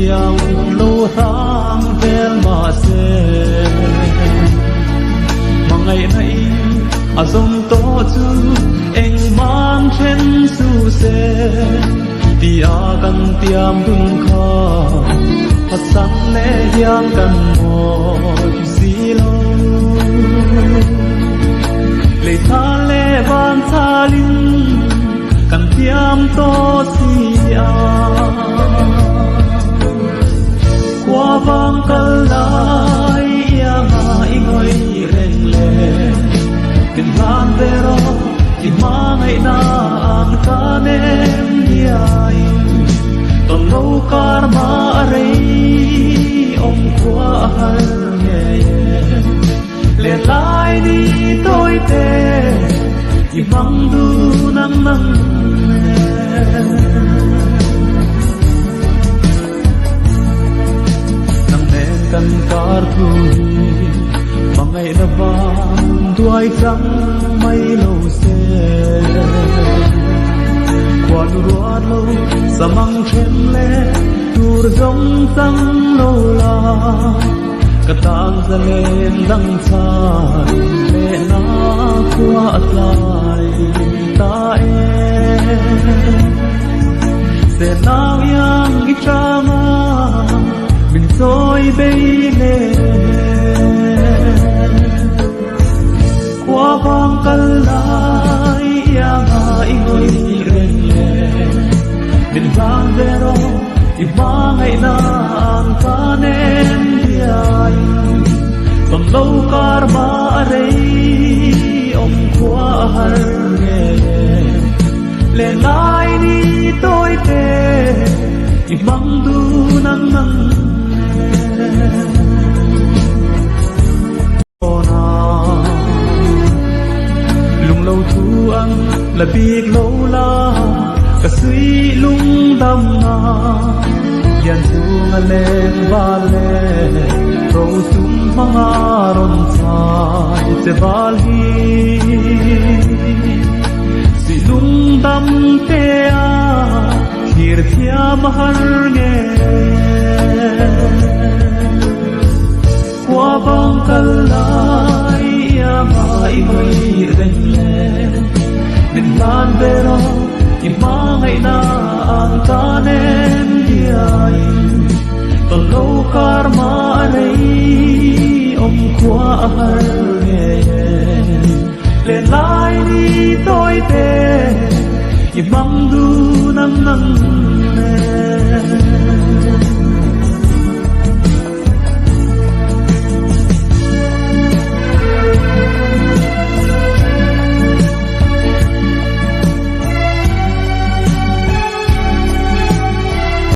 yang lâu tháng vel mà xe mà ngày nay à dòng to chu anh mang trên su xe tia kan tiam dun kha phát sáng lẽ yang kan mỏi xí lo lệ tha lệ van tha linh kan tiam to si a qua vang kal lai yang ai ngoi reng le kin han vero ki mangai na an kanem diai ton lo karma rei om kwa har nge le lai ni tôi te ki mang du nang nang nang men kan kar thu mà ngày đã vang đuôi trắng mây lâu xe qua ruột lâu sa mang trên lệ tur giống tăng lâu la cả tang ra lên đăng tràn lệ na qua lại ta sẽ nào yang ít cha ma mình tôi bây nè qua vang kal lai yang ai ngoi reng le min vang vero i mangai na ang kanen diai ton lo karma rei om kwa har nge le lai ni tôi te i mang du nang nang lâu thu ăn là biết lâu la cả suy lung đâm na yan su lên ba lên rồi sum manga ron sai se bal hi si lung đâm te a khir thia mahar nge qua bang kal lai ya mai ngoi reng le min lan vero i mangai na ang kanen diai ton lo karma rei om kwa har nge le lai ni tôi te i mang du nang nang ne